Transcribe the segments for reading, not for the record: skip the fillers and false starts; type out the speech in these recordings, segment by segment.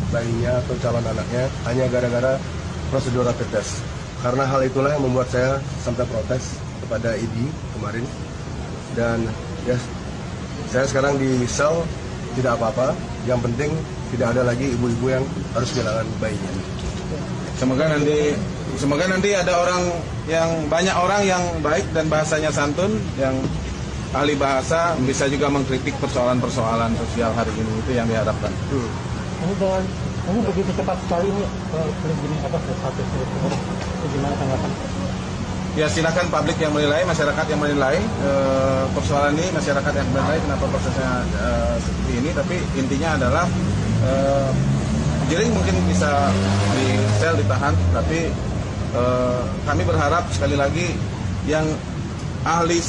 bayinya atau calon anaknya hanya gara-gara prosedur rapid test. Karena hal itulah yang membuat saya sampai protes kepada ID kemarin. Dan ya, saya sekarang di sel tidak apa-apa. Yang penting tidak ada lagi ibu-ibu yang harus kehilangan bayinya. Semoga nanti ada banyak orang yang baik dan bahasanya santun, yang ahli bahasa bisa juga mengkritik persoalan-persoalan sosial hari ini, itu yang diharapkan. Ini begitu cepat sekali ini status gimana tanggapan? Ya silakan publik yang menilai, masyarakat yang menilai persoalan ini, masyarakat yang menilai kenapa prosesnya seperti ini. Tapi intinya adalah Jering mungkin bisa di sel ditahan, tapi kami berharap sekali lagi yang ahli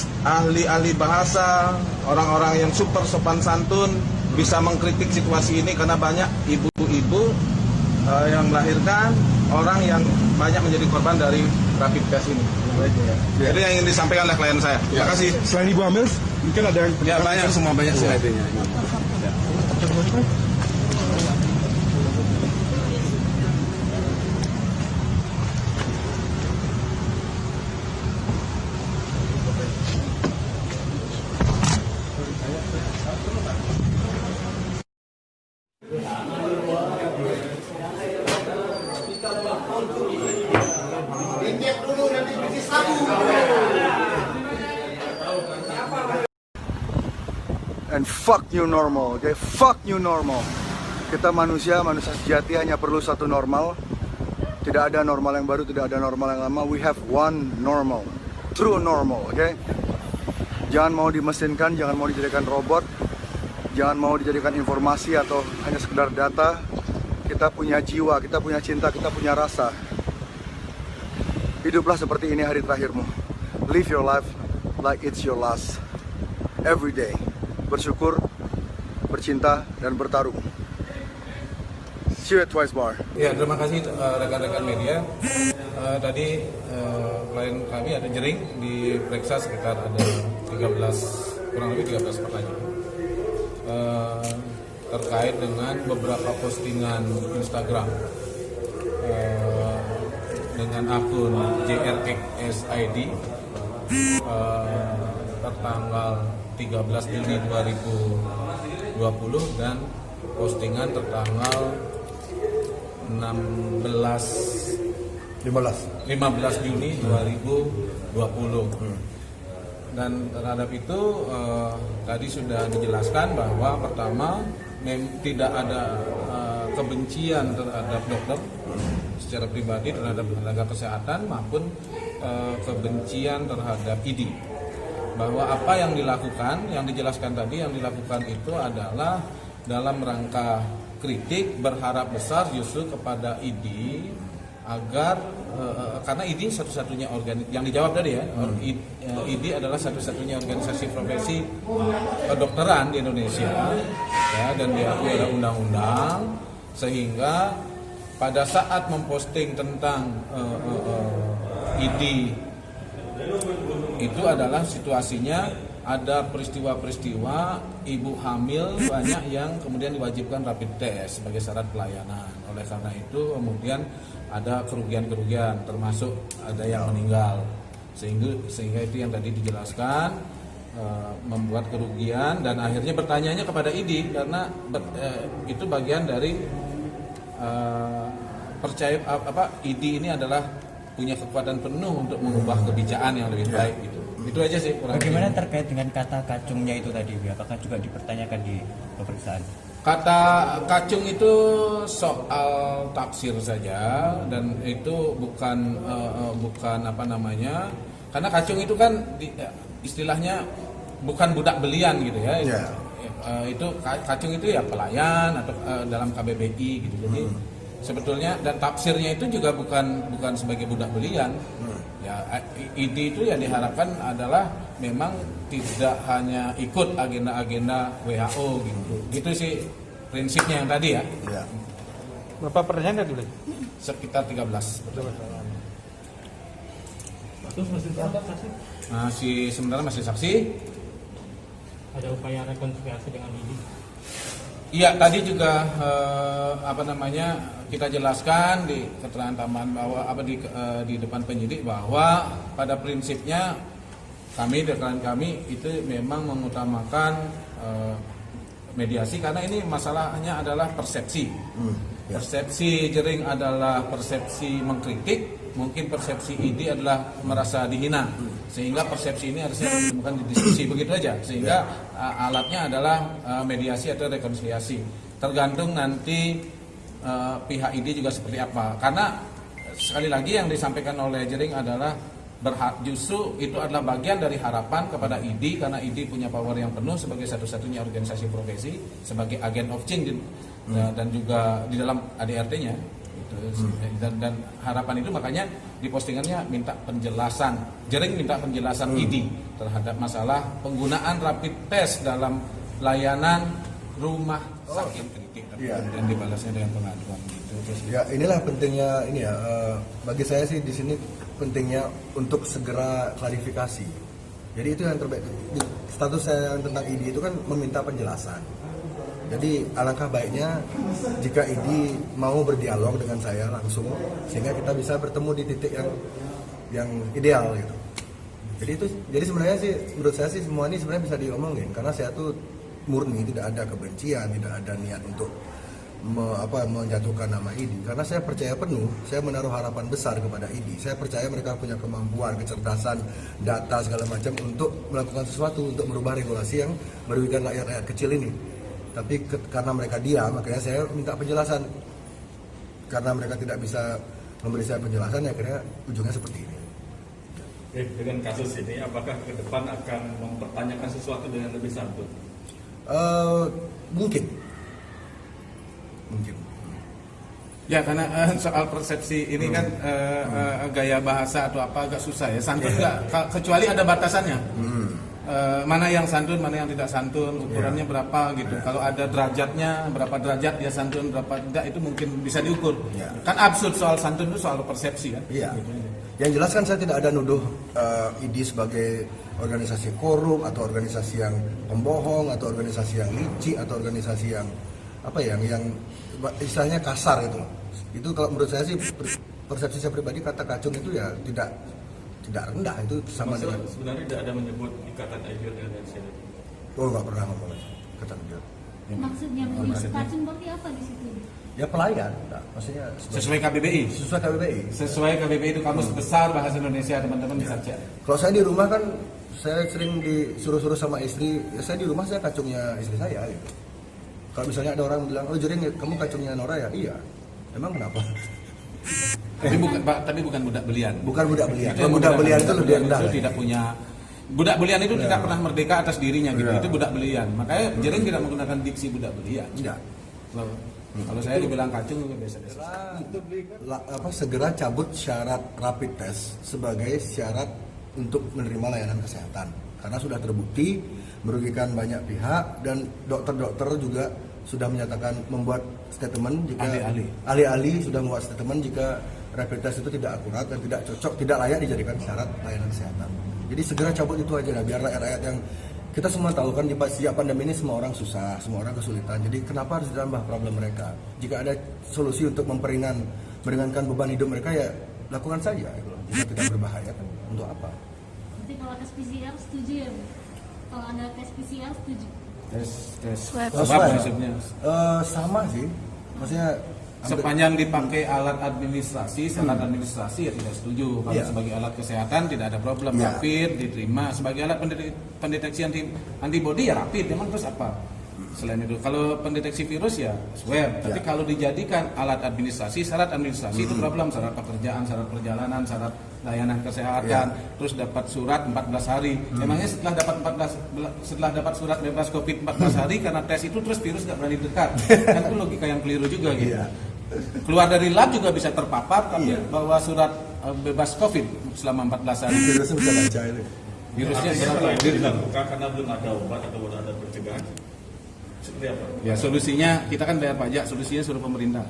bahasa, orang-orang yang super sopan santun bisa mengkritik situasi ini, karena banyak ibu-ibu yang melahirkan, orang yang banyak menjadi korban dari rapid test ini. Jadi yang ingin disampaikan oleh klien saya. Terima kasih. Selain Ibu Hamil, mungkin ada yang banyak sih idenya. And fuck new normal, okay? Fuck new normal. Kita manusia sejati hanya perlu satu normal. Tidak ada normal yang baru, tidak ada normal yang lama. We have one normal, true normal, okay? Jangan mau dimesinkan, jangan mau dijadikan robot, jangan mau dijadikan informasi atau hanya sekedar data. Kita punya jiwa, kita punya cinta, kita punya rasa. Hiduplah seperti ini hari terakhirmu. Live your life like it's your last. Every day. Bersyukur, bercinta, dan bertarung. See you at Twice Bar. Ya, terima kasih rekan-rekan media. Tadi klien kami ada Jering diperiksa sekitar ada kurang lebih 13 pertanyaan terkait dengan beberapa postingan Instagram dengan akun JRXID tertanggal 13 Juni 2020 dan postingan tertanggal 15 Juni 2020. Dan terhadap itu tadi sudah dijelaskan bahwa pertama tidak ada kebencian terhadap dokter secara pribadi terhadap tenaga kesehatan maupun kebencian terhadap ID. Bahwa apa yang dilakukan, yang dijelaskan tadi, yang dilakukan itu adalah dalam rangka kritik, berharap besar justru kepada ID agar karena ID satu-satunya yang dijawab tadi ya, ID adalah satu-satunya organisasi profesi kedokteran di Indonesia ya, dan diakui oleh undang-undang, sehingga pada saat memposting tentang ID itu adalah situasinya ada peristiwa-peristiwa ibu hamil banyak yang kemudian diwajibkan rapid test sebagai syarat pelayanan. Oleh karena itu kemudian ada kerugian-kerugian, termasuk ada yang meninggal, sehingga itu yang tadi dijelaskan membuat kerugian, dan akhirnya bertanyanya kepada ID karena itu bagian dari percaya ID ini adalah punya kekuatan penuh untuk mengubah kebijakan yang lebih baik gitu. Itu aja sih. Bagaimana terkait dengan kata kacungnya itu tadi? Apakah juga dipertanyakan di pemeriksaan? Kata kacung itu soal tafsir saja, dan itu bukan apa namanya. Karena kacung itu kan istilahnya bukan budak belian gitu ya. Itu kacung itu ya pelayan atau dalam KBBI gitu. Jadi sebetulnya dan tafsirnya itu juga bukan sebagai budak belian. Ya, ID itu yang diharapkan adalah memang tidak hanya ikut agenda-agenda WHO gitu. Gitu sih prinsipnya yang tadi ya. Berapa pertanyaan tadi? Sekitar 13. Terus masih saksi? Sementara masih saksi. Ada upaya rekonsiliasi dengan ID? Iya, tadi juga kita jelaskan di keterangan tambahan bahwa di depan penyidik bahwa pada prinsipnya kami rekan kami itu memang mengutamakan mediasi karena ini masalahnya adalah persepsi. Persepsi Jering adalah persepsi mengkritik, mungkin persepsi ID adalah merasa dihina, sehingga persepsi ini harusnya ditemukan di diskusi begitu aja, sehingga alatnya adalah mediasi atau rekonsiliasi, tergantung nanti pihak ID juga seperti apa. Karena sekali lagi yang disampaikan oleh Jering adalah justru itu adalah bagian dari harapan kepada ID, karena ID punya power yang penuh sebagai satu-satunya organisasi profesi, sebagai agen of change dan juga di dalam ADRT-nya. Dan harapan itu makanya di postingannya minta penjelasan, Jering minta penjelasan ID terhadap masalah penggunaan rapid test dalam layanan rumah sakit kritik, dan dibalasnya dengan pengaduan gitu. Ya, inilah pentingnya ini ya, bagi saya sih di sini pentingnya untuk segera klarifikasi. Jadi itu yang terbaik. Status saya tentang ID itu kan meminta penjelasan. Jadi alangkah baiknya jika ID mau berdialog dengan saya langsung, sehingga kita bisa bertemu di titik yang ideal gitu. Jadi sebenarnya sih menurut saya sih semua ini sebenarnya bisa diomongin, karena saya tuh murni tidak ada kebencian, tidak ada niat untuk menjatuhkan nama ID, karena saya percaya penuh, saya menaruh harapan besar kepada ID. Saya percaya mereka punya kemampuan, kecerdasan, data segala macam untuk melakukan sesuatu untuk merubah regulasi yang merugikan rakyat kecil ini. Tapi karena mereka diam, makanya saya minta penjelasan. Karena mereka tidak bisa memberi saya penjelasan, akhirnya ujungnya seperti ini. Dengan kasus ini, apakah ke depan akan mempertanyakan sesuatu dengan lebih santun? Mungkin. Ya, karena soal persepsi ini kan gaya bahasa atau apa agak susah ya. Santun enggak, kecuali ada batasannya. Mana yang santun, mana yang tidak santun, ukurannya berapa gitu. Kalau ada derajatnya, berapa derajat dia santun, berapa tidak, itu mungkin bisa diukur. Kan absurd soal santun itu soal persepsi kan. Iya. Yang jelas kan saya tidak ada nuduh ID sebagai organisasi korup atau organisasi yang pembohong atau organisasi yang licik atau organisasi yang yang istilahnya kasar itu. Itu kalau menurut saya sih persepsi saya pribadi, kata kacung itu ya tidak rendah, itu sama dengan sebenarnya tidak ada menyebut ikatan idiot dengan NCD. Oh, nggak pernah ngomong ikatan idiot. Maksudnya kacung berarti apa di situ? Ya pelayan, maksudnya Sesuai KBBI. Sesuai KBBI itu kamus besar bahasa Indonesia, teman-teman bisa cek. Kalau saya di rumah kan saya sering disuruh-suruh sama istri, ya saya di rumah saya kacungnya istri saya gitu. Kalau misalnya ada orang bilang, oh Jering kamu kacungnya Nora ya? Iya. Emang kenapa? Tapi bukan budak belian. Bukan budak belian. Kalau budak belian itu lebih rendah. Itu tidak punya budak belian itu tidak pernah merdeka atas dirinya gitu. Itu budak belian. Makanya Jering tidak menggunakan diksi budak belian. Tidak. Kalau saya dibilang kacung biasa-biasa. Segera cabut syarat rapid test sebagai syarat untuk menerima layanan kesehatan. Karena sudah terbukti merugikan banyak pihak, dan dokter-dokter juga sudah menyatakan membuat statement jika ahli-ahli sudah membuat statement jika rapid test itu tidak akurat dan tidak cocok, tidak layak dijadikan syarat layanan kesehatan. Jadi segera cabut itu aja lah, biar rakyat-rakyat yang kita semua tahu kan di sejak pandemi ini semua orang susah, semua orang kesulitan. Jadi kenapa harus ditambah problem mereka? Jika ada solusi untuk meringankan beban hidup mereka, ya lakukan saja. Jika tidak berbahaya kan untuk apa? Nanti kalau tes PCR setuju ya? Kalau ada tes PCR setuju? Swab maksudnya. Sama sih, maksudnya sepanjang dipakai alat administrasi, syarat administrasi ya tidak setuju. Kalau sebagai alat kesehatan tidak ada problem, rapid diterima. Sebagai alat pendeteksi antibody ya rapid, memang terus apa? Selain itu, kalau pendeteksi virus ya swab. Tapi kalau dijadikan alat administrasi, syarat administrasi itu problem, syarat pekerjaan, syarat perjalanan, syarat layanan kesehatan, terus dapat surat 14 hari. Memangnya setelah dapat surat bebas COVID 14 hari karena tes itu terus virus nggak berani dekat. Kan itu logika yang keliru juga gitu. Keluar dari lab juga bisa terpapar, tapi bawa surat bebas COVID selama 14 hari. Virusnya bisa baca itu. Virusnya setelah itu dilakukan karena belum ada obat atau belum ada pencegahan. Seperti apa? Ya solusinya kita kan bayar pajak, solusinya suruh pemerintah.